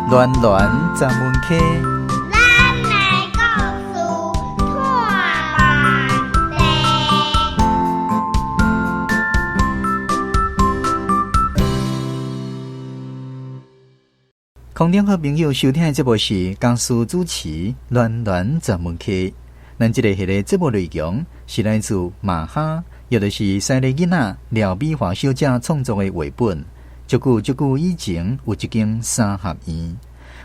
暖暖十门溪，咱来故事看万里。空中好朋友收听的节目是江苏主持暖暖十门溪。咱这个系列节目内容是来自马哈，也就是西利囡仔廖美华小姐创作的画本。足久以前有一间三合院，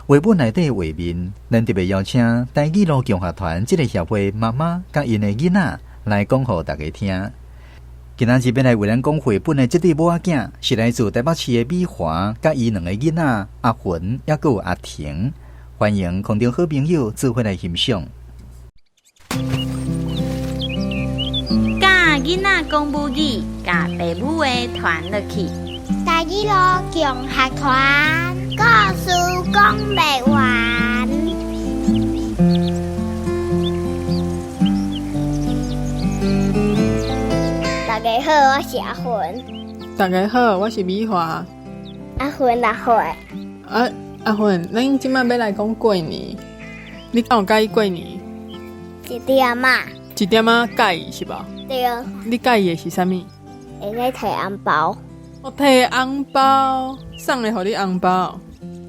画本内底画面，咱特别邀请台语路共学团这个协会妈妈甲因的囡仔来讲给大家听。今仔日要来为咱讲绘本的这对母仔囝，是来自台北市的美华甲伊两个囡仔阿云也有阿婷。欢迎空中好朋友做伙来欣赏。甲囡仔讲母语，甲爸母话传落去。台语路共学团故事讲不完。大家好，我是阿云。大家好，我是美华。阿云，阿云，咱今晚要来讲过年，你敢有介意过年？一点嘛。一点仔介意是吧？对。你介意的是啥物？会来摕红包。我摕红包，送来互你红包。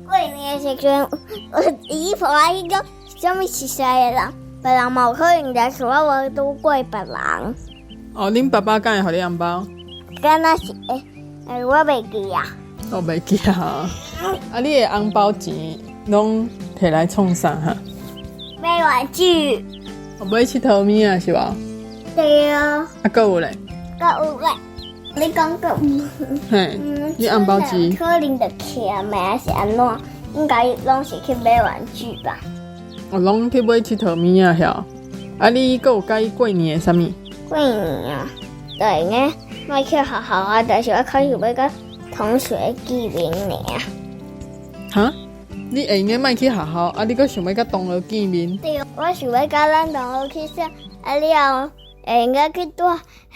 过年的时阵，我姨婆迄种什么熟悉的人，别人嘛有可能来说我拄过别人。哦，恁爸爸敢会互你红包？敢若是我袂记啊。我袂记啊。啊，你的红包钱拢摕来创啥哈？买玩具。买佚佗物啊是吧？对啊。啊，还有咧？还有咧。你讲个，嘿，你红包钱可能就欠的还是安怎？应该拢是去买玩具吧？我拢去买佚佗物啊，晓？啊，你还有介意过年的啥物？过年啊，对呢，莫去学校啊，但是我开始要跟同学见面呢。哈？你会用莫去学校，啊，你阁想要甲同学见面？对，我想要甲咱同学去说，啊了，会用去住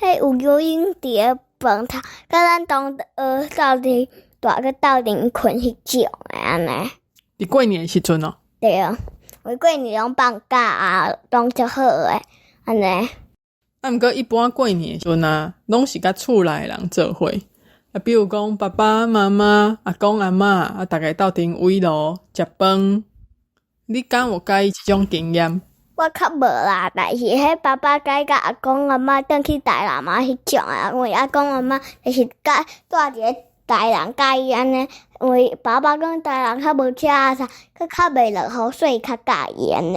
迄有游泳池的饭堂，甲咱同学斗阵大个斗阵困迄种的安尼。伫过年的时阵哦。对啊，为过年拢放假啊，拢足好诶，安尼。啊，毋过一般过年的时阵啊，拢是甲厝内的人做伙。啊，比如讲爸爸妈妈、阿公阿嬷啊，大家斗阵围炉食饭。你敢有介意即种经验？我较无啦，但是迄爸爸甲阿公阿嬷转去台南嘛迄种啊，因为阿公阿嬷就是住伫个台南介意安尼，因为爸爸讲台南较无车啊啥，佮较袂落雨，所以较介意安尼。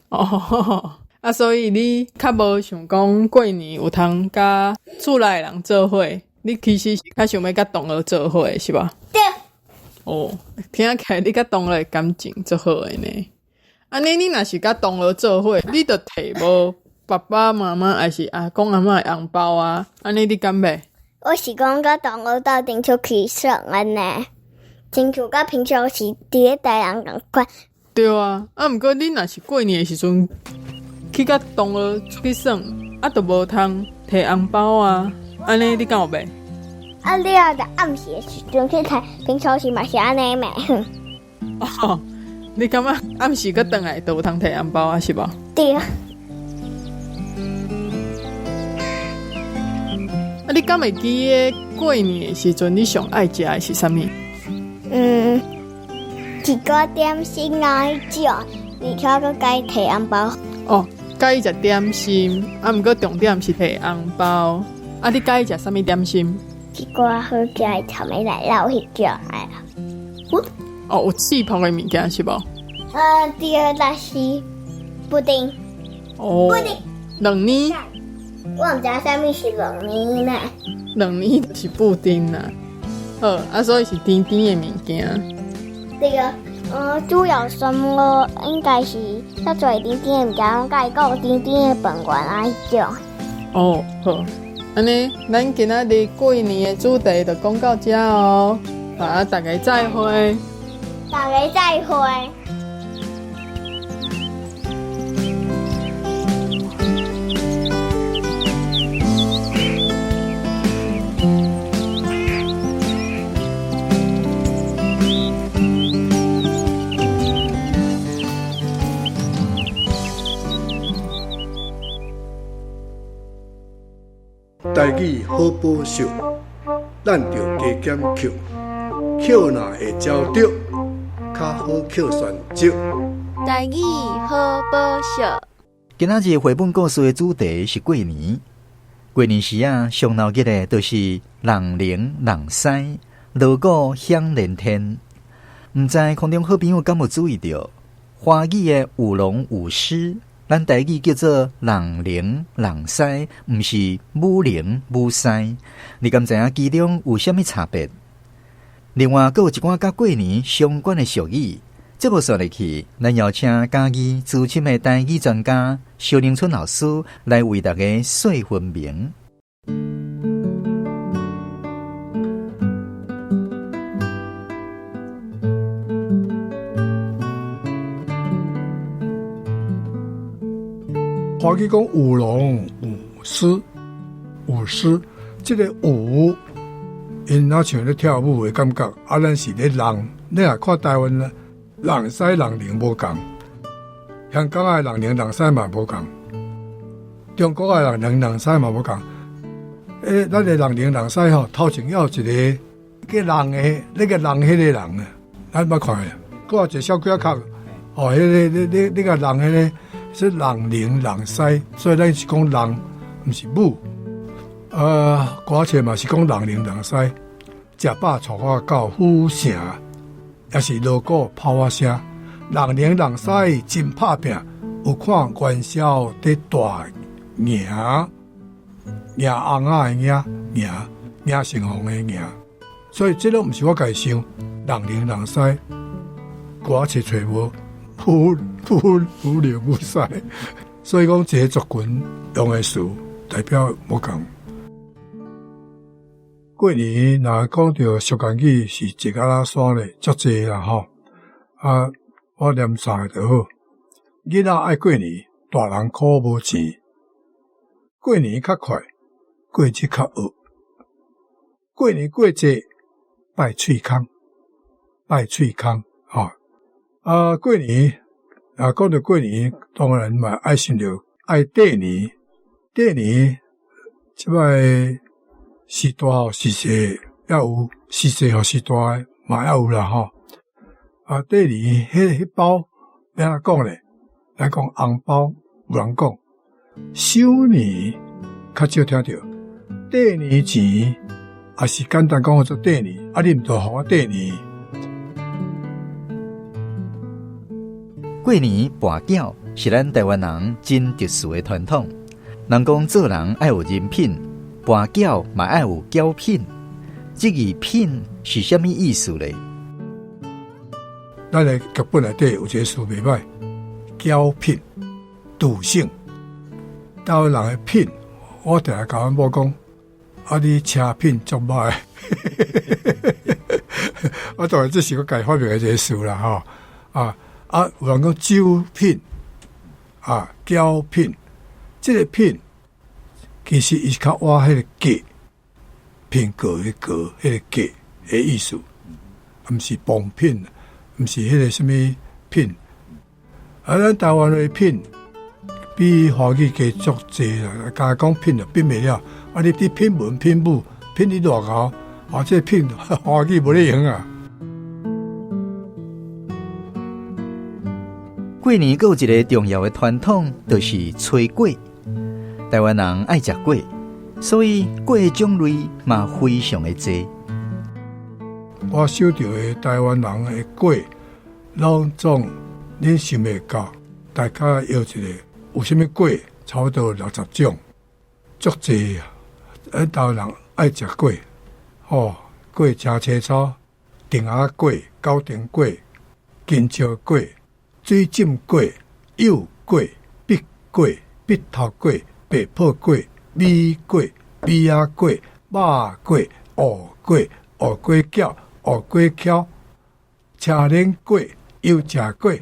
哦，啊，所以你较无想讲过年有通甲厝内的人做伙，你其实是较想要甲同学做伙是吧？对。哦，听起来你甲同学的感情足好诶呢。安尼，你若是甲同学做伙，你着摕无爸爸妈妈还是阿公阿嬷的红包啊？安尼你敢袂？我是讲甲同学斗阵出去耍安尼，亲像甲平常时伫咧台南共款。对啊，啊，毋过你若是过年的时阵去甲同学出去耍，啊，着无通摕红包啊？安尼你敢有袂？啊，了就暗时的时阵去摕，平常时嘛是安尼咩？哦。你感觉暗时搁转来都有通摕红包啊，是无？对啊。啊，你敢会记得过年的时阵，你上爱食的是啥物？一个点心啊，迄种，而且佮该摕红包。哦，介意食点心，啊，毋过重点是摕红包。啊，你介意食啥物点心？一个好食的草莓奶酪迄种哎呀。哦，有气泡的物件是无？第二个是布丁。哦，布丁。两年。我毋知啥物是两年呢。两年就是布丁啦。好，啊，所以是甜甜的物件。这个，主要什么应该是较侪甜甜的物件，拢介有甜甜的饭圆啊迄种。哦，好，安尼，咱今仔日过年的主题就讲到这哦。啊，大家再会。大家再会。语好保守，咱着加减扣，扣若会招着，较好扣选择。台语好保守。今仔日绘本故事的主题是过年。过年时啊，上闹热的都是人灵人屎，锣鼓响连天。唔知空中好朋友敢有注意到，华语的舞龙舞狮，咱台语叫做人灵人屎，唔是舞灵舞屎。你敢知影其中有啥物差别？另外，还有一寡甲过年相关的俗语。这部说入去，咱邀请家己资深的台语专家萧宁春老师来为大家说分明。华语讲舞龙舞狮，舞狮，这个舞，因那像咧跳舞的感觉，咱是咧人，你若看台湾咧。人屎人灵无共，香港的人灵人屎嘛无共，中国的人灵人屎嘛无共。咱的人灵人屎吼，头前要有一个人的，那个人迄个人啊，咱捌看的。搁有一个小脚壳，哦，那个人迄个是人灵人屎，所以咱是讲人，毋是母。歌册嘛是讲人灵人屎，食饱带我到府城。也是锣鼓炮啊声，人灵人屎真拍拼，有看元宵在大赢翁仔的赢成功的赢，所以这都毋是我家想，人灵人屎，歌册找无，不灵不屎，所以讲这个族群用的词代表无共。过年若讲到俗谚语是一家拉山咧，足济啦吼。我念三个就好。囡仔爱过年，大人苦无钱。过年较快，过节较恶。过年过节拜喙空，吼。过年讲到过年，当然嘛爱想着爱过年，即摆。是大吼是小，要有是小吼是大诶，嘛要有啦吼。第二，迄包要安怎讲咧？咱讲红包，有人讲收年较少听到，过年前也是简单讲做过年，你毋着互我过年。过年跋筊是咱台湾人真特殊诶传统。人讲做人爱有人品。跋筊嘛爱有交品，这个品是啥物意思咧？咱诶剧本内底有一个词袂歹，交品，笃性。到人诶品，我定下甲阮某讲，你车品足歹。我当然这是我家发明诶一个词啦，吼有人讲酒品，交品，这个品。其实伊是较挖迄个格，品格的格，迄个格的意思，毋是仿品，毋是迄个什么品。咱台湾的品比华语加足济啦，加讲品就品袂了。你品文品武品你偌高，这品华语无咧用啊。过年还有一个重要的传统，就是炊粿。台湾人爱食粿，所以粿的种类嘛非常的多。我收到的台湾人的粿，拢总恁想袂到，大家要一个有啥物粿，差不多60种，足济啊！台湾人爱食粿，粿真青草，定牙粿、高丁粿、金蕉粿、水浸粿、柚粿、碧粿、碧头粿。白泡粿、米粿、米仔粿、肉粿、芋粿、芋粿饺、芋粿巧、车轮粿、油炸粿、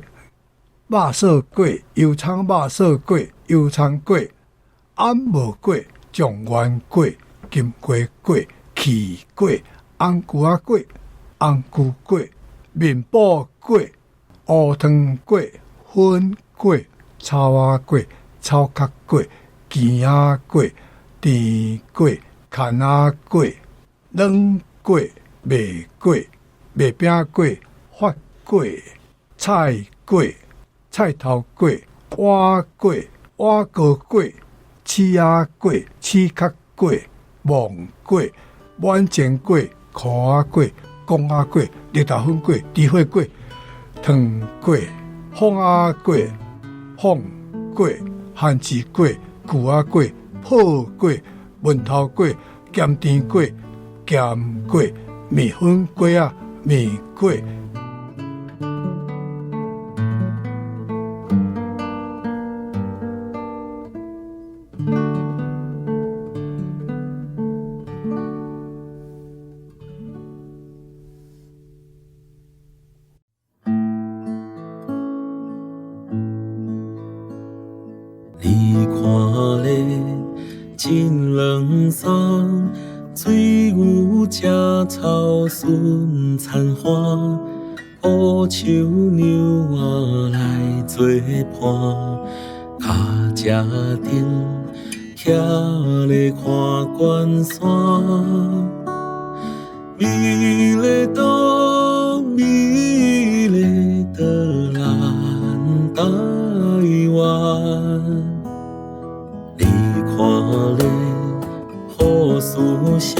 肉燥粿、油葱肉燥粿、油葱粿、安茂粿、状元粿、金瓜粿、气粿、红菇仔粿、红菇粿、面包粿、乌汤粿、粉粿、草仔粿、草壳粿。鸡仔粿、甜粿、牵仔粿、软粿、麦粿、麦饼粿、发粿、菜粿、菜头粿、碗粿、碗糕粿、柿仔粿、柿壳粿、芒粿、满煎粿、苦仔粿、公仔粿、绿豆粉粿、猪血粿、糖粿、凤仔粿、凤粿、番薯粿、牛仔粿、泡粿、文头粿、咸甜粿、咸粿、面粉粿仔、面粿。你看咧，真冷霜，水牛食草顺残花，乌树牛仔来做伴，脚只顶徛咧看关山，美丽岛，美丽的咱台湾。看咧，雨丝香，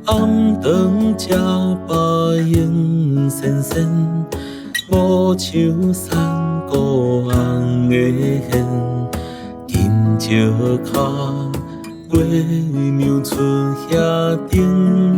暗顿吃白烟闪闪，五树山孤红的线，金石脚，月娘出遐顶。